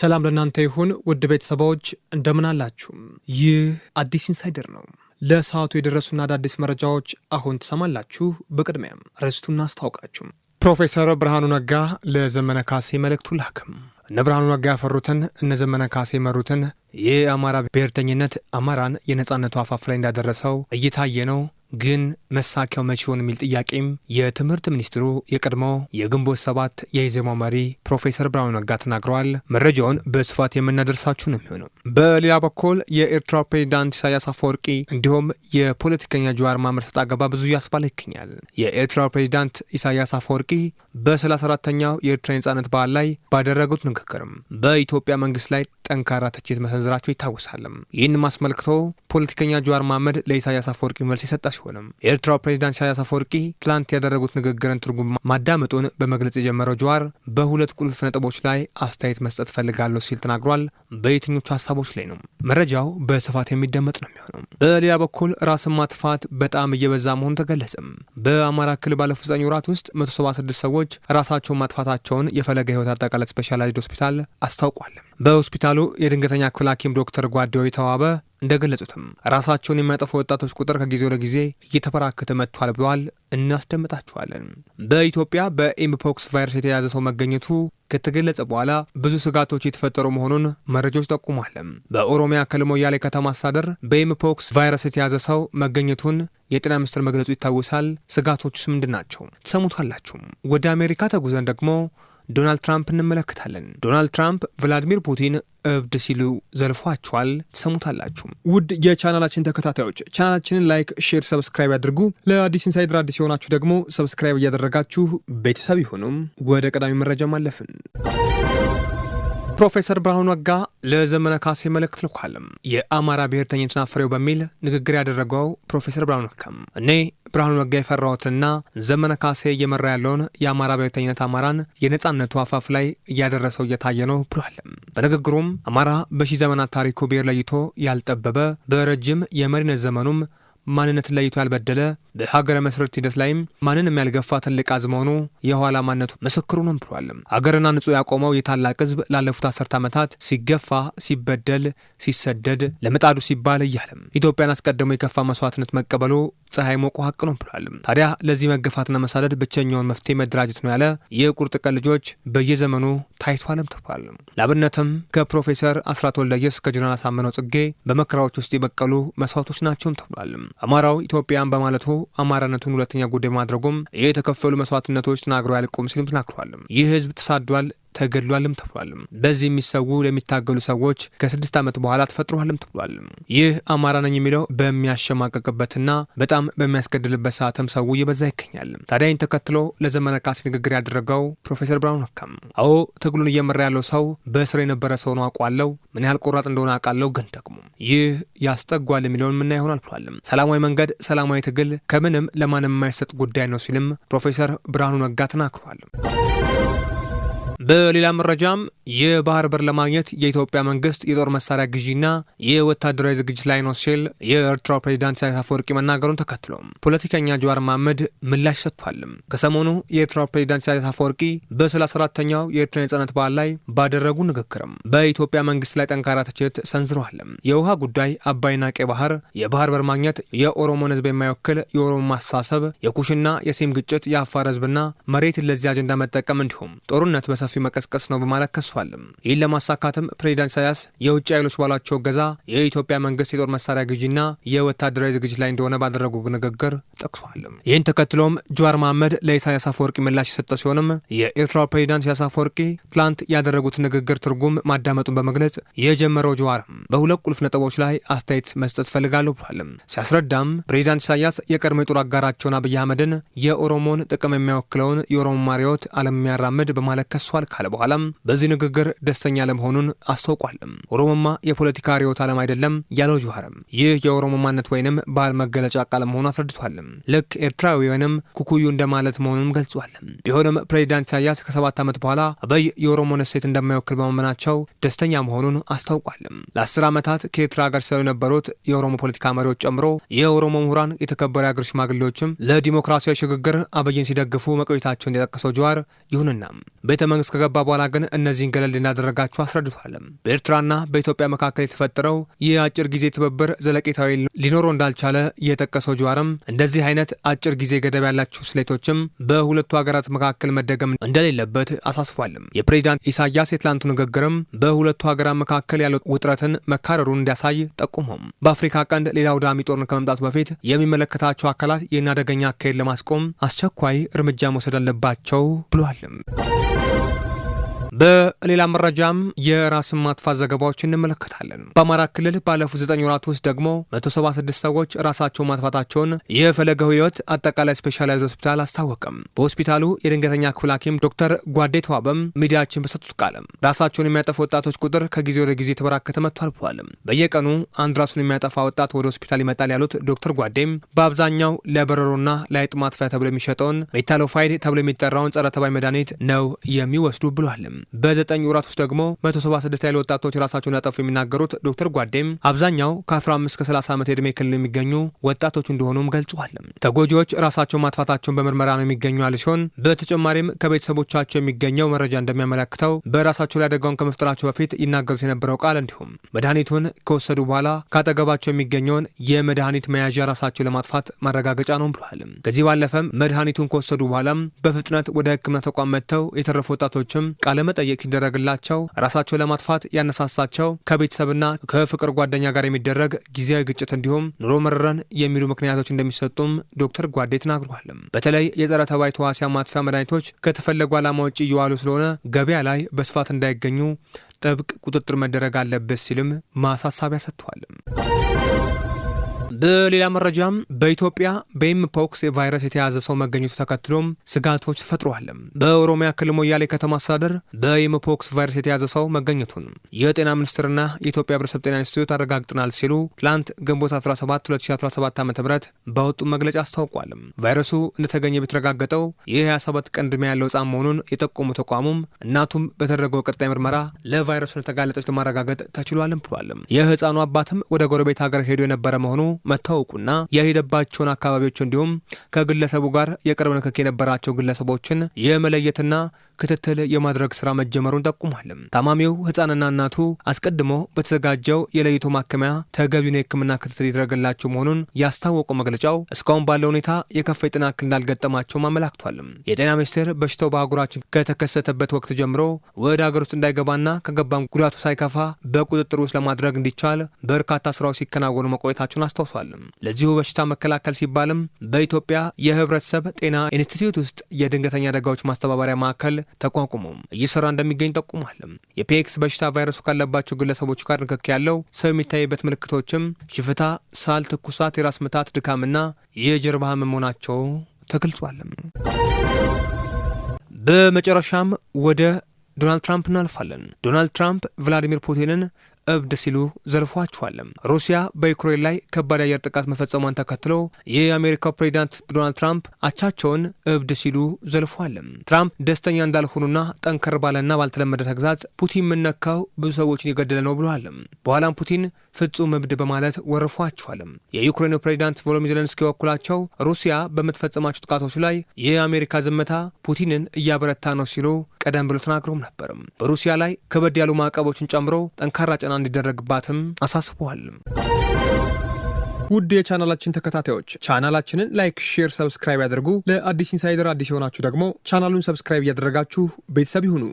ሰላም ለእናንተ ይሁን ውድ ቤተሰቦች እንደምን አላችሁ? ይህ አዲስ ኢንሳይደር ነው። ለሰዓቱ የደረሱና አዳዲስ መረጃዎች አሁን ትሰማላችሁ። በቅድሚያም ርዕስቱን አስታውቃችሁ ፕሮፌሰር ብርሃኑ ነጋ ለዘመነ ካሴ መልእክቱ ላክም። እነ ብርሃኑ ነጋ ያፈሩትን እነ ዘመነ ካሴ የመሩትን የአማራ ብሔርተኝነት አማራን የነጻነቱ አፋፍ ላይ እንዳደረሰው እየታየ ነው። ግን መሳኪያው መቼ ሆን የሚል ጥያቄም የትምህርት ሚኒስትሩ የቀድሞ የግንቦት ሰባት የኢዜማው መሪ ፕሮፌሰር ብርሃኑ ነጋ ተናግረዋል። መረጃውን በስፋት የምናደርሳችሁ ነው የሚሆነው። በሌላ በኩል የኤርትራ ፕሬዚዳንት ኢሳያስ አፈወርቂ እንዲሁም የፖለቲከኛ ጀዋር መሐመድ ሰጣ ገባ ብዙ ያስባለ ይገኛል። የኤርትራ ፕሬዚዳንት ኢሳያስ አፈወርቂ በ34ኛው የኤርትራ ነጻነት በዓል ላይ ባደረጉት ንግግርም በኢትዮጵያ መንግስት ላይ ጠንካራ ትችት መሰንዘራቸው ይታወሳል። ይህን አስመልክቶ ፖለቲከኛ ጀዋር መሐመድ ለኢሳያስ አፈወርቂ መልስ የሰጠ ሲሆንም የኤርትራው ፕሬዚዳንት ኢሳያስ አፈወርቂ ትላንት ያደረጉት ንግግርን ትርጉም ማዳመጡን በመግለጽ የጀመረው ጀዋር በሁለት ቁልፍ ነጥቦች ላይ አስተያየት መስጠት ፈልጋለሁ ሲል ተናግሯል። በየትኞቹ ሀሳቦች ላይ ነው? መረጃው በስፋት የሚደመጥ ነው የሚሆነው። በሌላ በኩል ራስን ማጥፋት በጣም እየበዛ መሆኑ ተገለጸም። በአማራ ክልል ባለፉት 9 ወራት ውስጥ 176 ሰዎች ራሳቸውን ማጥፋታቸውን የፈለገ ህይወት አጠቃላይ ስፔሻላይዝድ ሆስፒታል አስታውቋል። በሆስፒታሉ የድንገተኛ ክፍል ሐኪም ዶክተር ጓዴው የተዋበ እንደገለጹትም ራሳቸውን የሚያጠፉ ወጣቶች ቁጥር ከጊዜ ወደ ጊዜ እየተበራከተ መጥቷል ብለዋል። እናስደምጣችኋለን። በኢትዮጵያ በኤምፖክስ ቫይረስ የተያዘ ሰው መገኘቱ ከተገለጸ በኋላ ብዙ ስጋቶች የተፈጠሩ መሆኑን መረጃዎች ጠቁሟል። በኦሮሚያ ክልል ሞያሌ ከተማ አስተዳደር በኤምፖክስ ቫይረስ የተያዘ ሰው መገኘቱን የጤና ሚኒስቴር መግለጹ ይታወሳል። ስጋቶቹስ ምንድን ናቸው? ትሰሙታላችሁ። ወደ አሜሪካ ተጉዘን ደግሞ ዶናልድ ትራምፕ እንመለከታለን። ዶናልድ ትራምፕ ቭላዲሚር ፑቲን እብድ ሲሉ ዘልፏቸዋል። ትሰሙታላችሁ። ውድ የቻናላችን ተከታታዮች ቻናላችንን ላይክ፣ ሼር፣ ሰብስክራይብ ያድርጉ። ለአዲስ ኢንሳይደር አዲስ የሆናችሁ ደግሞ ሰብስክራይብ እያደረጋችሁ ቤተሰብ ይሁኑም። ወደ ቀዳሚ መረጃ ማለፍን ፕሮፌሰር ብርሃኑ ነጋ ለዘመነ ካሴ መልእክት ልኳል። የአማራ ብሔርተኝነትን አፍሬው በሚል ንግግር ያደረገው ፕሮፌሰር ብርሃኑ ነጋ እኔ ብርሃኑ ነጋ የፈራሁትና ዘመነ ካሴ እየመራ ያለውን የአማራ ብሔርተኝነት አማራን የነጻነቱ አፋፍ ላይ እያደረሰው እየታየ ነው ብሏል። በንግግሩም አማራ በሺህ ዘመናት ታሪኩ ብሔር ለይቶ ያልጠበበ በረጅም የመሪነት ዘመኑም ማንነትን ለይቶ ያልበደለ በሀገረ መስረት ሂደት ላይም ማንንም ያልገፋ ትልቅ አዝመሆኑ የኋላ ማንነቱ ምስክሩ ነው ብሏል። ሀገርና ንጹህ ያቆመው የታላቅ ህዝብ ላለፉት 10 ዓመታት ሲገፋ፣ ሲበደል፣ ሲሰደድ ለምጣዱ ሲባል እያለም ኢትዮጵያን አስቀድሞ የከፋ መስዋዕትነት መቀበሉ ፀሐይ ሞቆ ሀቅ ነው ብሏል። ታዲያ ለዚህ መገፋትና መሳደድ ብቸኛውን መፍትሄ መደራጀት ነው ያለ የቁርጥ ቀን ልጆች በየዘመኑ ታይቷልም ተብሏል። ለአብነትም ከፕሮፌሰር አስራት ወልደየስ እስከ ጀነራል አሳምነው ጽጌ በመከራዎች ውስጥ የበቀሉ መስዋዕቶች ናቸውም ተብሏል። አማራው ኢትዮጵያን በማለቱ አማራነቱን ሁለተኛ ጉዳይ ማድረጉም የተከፈሉ መስዋዕትነቶች ተናግረው ያልቁም ሲልም ተናግሯል። ይህ ህዝብ ተሳዷል፣ ተገድሏልም ተብሏል። በዚህ የሚሰዉ ለሚታገሉ ሰዎች ከ6 ዓመት በኋላ ተፈጥሯልም ተብሏል። ይህ አማራ ነኝ የሚለው በሚያሸማቀቅበትና በጣም በሚያስገድልበት ሰዓትም ሰው እየበዛ ይገኛል። ታዲያ ይህን ተከትሎ ለዘመነ ካሴ ንግግር ያደረገው ፕሮፌሰር ብርሃኑ ነጋ አዎ ትግሉን እየመራ ያለው ሰው በስር የነበረ ሰው ነው አውቃለሁ፣ ምን ያህል ቆራጥ እንደሆነ አውቃለሁ፣ ግን ደግሞ ይህ ያስጠጓል የሚለውን ምና ይሆናል ብሏል። ሰላማዊ መንገድ፣ ሰላማዊ ትግል ከምንም ለማንም የማይሰጥ ጉዳይ ነው ሲልም ፕሮፌሰር ብርሃኑ ነጋ ተናግሯል። በሌላ መረጃም የባህር በር ለማግኘት የኢትዮጵያ መንግስት የጦር መሳሪያ ግዢና የወታደራዊ ዝግጅት ላይ ነው ሲል የኤርትራው ፕሬዚዳንት ኢሳያስ አፈወርቂ መናገሩን ተከትሎ ፖለቲከኛ ጀዋር መሐመድ ምላሽ ሰጥቷል። ከሰሞኑ የኤርትራው ፕሬዚዳንት ኢሳያስ አፈወርቂ በ34ኛው የኤርትራ ነጻነት በዓል ላይ ባደረጉ ንግግርም በኢትዮጵያ መንግስት ላይ ጠንካራ ትችት ሰንዝረዋል። የውሃ ጉዳይ፣ አባይና ቀይ ባህር፣ የባህር በር ማግኘት፣ የኦሮሞን ህዝብ የማይወክል የኦሮሞ ማሳሰብ፣ የኩሽና የሲም ግጭት፣ የአፋር ህዝብና መሬትን ለዚህ አጀንዳ መጠቀም እንዲሁም ጦርነት በሰፊ መቀስቀስ ነው በማለት ከሷል። ይህን ለማሳካትም ፕሬዚዳንት ኢሳያስ የውጭ ኃይሎች ባሏቸው ገዛ የኢትዮጵያ መንግስት የጦር መሳሪያ ግዢና የወታደራዊ ዝግጅት ላይ እንደሆነ ባደረጉ ንግግር ጠቅሷል። ይህን ተከትሎም ጀዋር መሐመድ ለኢሳያስ አፈወርቂ ምላሽ የሰጠ ሲሆንም የኤርትራው ፕሬዚዳንት ኢሳያስ አፈወርቂ ትላንት ያደረጉት ንግግር ትርጉም ማዳመጡን በመግለጽ የጀመረው ጀዋር በሁለት ቁልፍ ነጥቦች ላይ አስተያየት መስጠት ፈልጋለሁ ብሏል። ሲያስረዳም ፕሬዚዳንት ኢሳያስ የቀድሞ የጦር አጋራቸውን አብይ አህመድን የኦሮሞን ጥቅም የሚያወክለውን የኦሮሞ ማሪዎት ዓለም የሚያራምድ በማለት ከሷል ካለ በኋላም በዚህ ንግግር ደስተኛ ለመሆኑን አስታውቋል። ኦሮሞማ የፖለቲካ ርዕዮተ ዓለም አይደለም ያለው ጀዋርም ይህ የኦሮሞ ማንነት ወይንም ባህል መገለጫ ቃል መሆኑን አስረድቷል። ልክ ኤርትራዊ ወይንም ኩኩዩ እንደማለት መሆኑንም ገልጿል። ቢሆንም ፕሬዚዳንት ኢሳያስ ከ7 ዓመት በኋላ አብይ የኦሮሞን እሴት እንደማይወክል በማመናቸው ደስተኛ መሆኑን አስታውቋል። ለ10 ዓመታት ከኤርትራ ጋር ሲሰሩ የነበሩት የኦሮሞ ፖለቲካ መሪዎች ጨምሮ የኦሮሞ ምሁራን፣ የተከበሩ የአገር ሽማግሌዎችም ለዲሞክራሲያዊ ሽግግር አብይን ሲደግፉ መቆየታቸውን የጠቀሰው ጀዋር ይሁንና ቤተ መንግስት ውስጥ ከገባ በኋላ ግን እነዚህን ገለል እንዳደረጋቸው አስረድቷል። በኤርትራና በኢትዮጵያ መካከል የተፈጠረው ይህ አጭር ጊዜ ትብብር ዘለቄታዊ ሊኖረው እንዳልቻለ የጠቀሰው ጀዋርም እንደዚህ አይነት አጭር ጊዜ ገደብ ያላቸው ስሌቶችም በሁለቱ ሀገራት መካከል መደገም እንደሌለበት አሳስቧል። የፕሬዚዳንት ኢሳያስ የትላንቱ ንግግርም በሁለቱ ሀገራት መካከል ያለው ውጥረትን መካረሩን እንዲያሳይ ጠቁሞም በአፍሪካ ቀንድ ሌላ አውዳሚ ጦርነት ከመምጣቱ በፊት የሚመለከታቸው አካላት ይህን አደገኛ አካሄድ ለማስቆም አስቸኳይ እርምጃ መውሰድ አለባቸው ብሏል። በሌላ መረጃም የራስን ማጥፋት ዘገባዎች እንመለከታለን። በአማራ ክልል ባለፉት 9 ወራት ውስጥ ደግሞ 176 ሰዎች ራሳቸውን ማጥፋታቸውን የፈለገ ሕይወት አጠቃላይ ስፔሻላይዝ ሆስፒታል አስታወቀም። በሆስፒታሉ የድንገተኛ ክፍል ሐኪም ዶክተር ጓዴ ተዋበም ሚዲያችን በሰጡት ቃለም ራሳቸውን የሚያጠፉ ወጣቶች ቁጥር ከጊዜ ወደ ጊዜ ተበራከተ መጥቷል ብሏል። በየቀኑ አንድ ራሱን የሚያጠፋ ወጣት ወደ ሆስፒታል ይመጣል ያሉት ዶክተር ጓዴም በአብዛኛው ለበረሮና ለአይጥ ማጥፊያ ተብሎ የሚሸጠውን ሜታሎፋይድ ተብሎ የሚጠራውን ጸረ ተባይ መድኃኒት ነው የሚወስዱ ብሏል። በ9 ወራት ውስጥ ደግሞ 176 ያህል ወጣቶች ራሳቸውን ያጠፉ የሚናገሩት ዶክተር ጓዴም አብዛኛው ከ15 እስከ 30 ዓመት የዕድሜ ክልል የሚገኙ ወጣቶች እንደሆኑም ገልጸዋል። ተጎጂዎች ራሳቸውን ማጥፋታቸውን በምርመራ ነው የሚገኙ ያለ ሲሆን በተጨማሪም ከቤተሰቦቻቸው የሚገኘው መረጃ እንደሚያመለክተው በራሳቸው ላይ አደጋውን ከመፍጠራቸው በፊት ይናገሩት የነበረው ቃል እንዲሁም መድኃኒቱን ከወሰዱ በኋላ ካጠገባቸው የሚገኘውን የመድኃኒት መያዣ ራሳቸው ለማጥፋት ማረጋገጫ ነው ብሏል። ከዚህ ባለፈም መድኃኒቱን ከወሰዱ በኋላም በፍጥነት ወደ ሕክምና ተቋም መጥተው የተረፉ ወጣቶችም ቃለመጠየቅ ሲደረግላቸው ራሳቸው ለማጥፋት ያነሳሳቸው ከቤተሰብና ከፍቅር ጓደኛ ጋር የሚደረግ ጊዜያዊ ግጭት እንዲሁም ኑሮ መረረን የሚሉ ምክንያቶች እንደሚሰጡም ዶክተር ጓዴ ተናግረዋል። በተለይ የጸረ ተባይ ተዋሲያን ማጥፊያ መድኃኒቶች ከተፈለጉ ዓላማ ውጭ እየዋሉ ስለሆነ ገበያ ላይ በስፋት እንዳይገኙ ጥብቅ ቁጥጥር መደረግ አለበት ሲልም ማሳሰቢያ ሰጥቷል። በሌላ መረጃም በኢትዮጵያ በኤምፖክስ ቫይረስ የተያዘ ሰው መገኘቱ ተከትሎም ስጋቶች ተፈጥረዋል። በኦሮሚያ ክልል ሞያሌ ከተማ አስተዳደር በኤምፖክስ ቫይረስ የተያዘ ሰው መገኘቱን የጤና ሚኒስቴርና የኢትዮጵያ ሕብረተሰብ ጤና ኢንስቲትዩት አረጋግጠናል ሲሉ ትላንት ግንቦት 17 2017 ዓ.ም በወጡ መግለጫ አስታውቋል። ቫይረሱ እንደተገኘ የተረጋገጠው የ27 ቀን ዕድሜ ያለው ሕፃን መሆኑን የጠቆሙ ተቋሙም እናቱም በተደረገው ቀጣይ ምርመራ ለቫይረሱ እንደተጋለጠች ለማረጋገጥ ተችሏልም ብሏል። የሕፃኑ አባትም ወደ ጎረቤት ሀገር ሄዶ የነበረ መሆኑ መታወቁና የሄደባቸውን አካባቢዎች እንዲሁም ከግለሰቡ ጋር የቅርብ ንክክ የነበራቸው ግለሰቦችን የመለየትና ክትትል የማድረግ ስራ መጀመሩን ጠቁሟል። ታማሚው ሕፃንና እናቱ አስቀድሞ በተዘጋጀው የለይቶ ማከሚያ ተገቢውን የሕክምና ክትትል የተደረገላቸው መሆኑን ያስታወቀው መግለጫው እስካሁን ባለው ሁኔታ የከፋ የጤና እክል እንዳልገጠማቸውም አመላክቷል። የጤና ሚኒስቴር በሽታው በአህጉራችን ከተከሰተበት ወቅት ጀምሮ ወደ ሀገር ውስጥ እንዳይገባና ከገባም ጉዳቱ ሳይከፋ በቁጥጥር ውስጥ ለማድረግ እንዲቻል በርካታ ስራዎች ሲከናወኑ መቆየታቸውን አስታውሷል። ለዚሁ በሽታ መከላከል ሲባልም በኢትዮጵያ የህብረተሰብ ጤና ኢንስቲትዩት ውስጥ የድንገተኛ አደጋዎች ማስተባበሪያ ማዕከል ተቋቁሞ እየሰራ እንደሚገኝ ጠቁሟል። የፒኤክስ በሽታ ቫይረሱ ካለባቸው ግለሰቦች ጋር ንክክ ያለው ሰው የሚታይበት ምልክቶችም ሽፍታ፣ ሳል፣ ትኩሳት፣ የራስ ምታት፣ ድካምና የጀርባ ህመም መሆናቸው ተገልጿል። በመጨረሻም ወደ ዶናልድ ትራምፕ እናልፋለን። ዶናልድ ትራምፕ ቭላዲሚር ፑቲንን እብድ ሲሉ ዘልፏቸዋል። ሩሲያ በዩክሬን ላይ ከባድ የአየር ጥቃት መፈጸሟን ተከትሎ የአሜሪካው ፕሬዚዳንት ዶናልድ ትራምፕ አቻቸውን እብድ ሲሉ ዘልፏል። ትራምፕ ደስተኛ እንዳልሆኑና ጠንከር ባለና ባልተለመደ ተግዛዝ ፑቲን የምነካው ብዙ ሰዎችን የገደለ ነው ብለዋል። በኋላም ፑቲን ፍጹም እብድ በማለት ወርፏቸዋል። የዩክሬኑ ፕሬዚዳንት ቮሎዲሚር ዜሌንስኪ በኩላቸው ሩሲያ በምትፈጽማቸው ጥቃቶች ላይ የአሜሪካ ዝምታ ፑቲንን እያበረታ ነው ሲሉ ቀደም ብሎ ተናግረውም ነበር። በሩሲያ ላይ ከበድ ያሉ ማዕቀቦችን ጨምሮ ጠንካራ ጫና እንዲደረግባትም አሳስበዋል። ውድ የቻናላችን ተከታታዮች ቻናላችንን ላይክ፣ ሼር፣ ሰብስክራይብ ያድርጉ። ለአዲስ ኢንሳይደር አዲስ የሆናችሁ ደግሞ ቻናሉን ሰብስክራይብ እያደረጋችሁ ቤተሰብ ይሁኑ።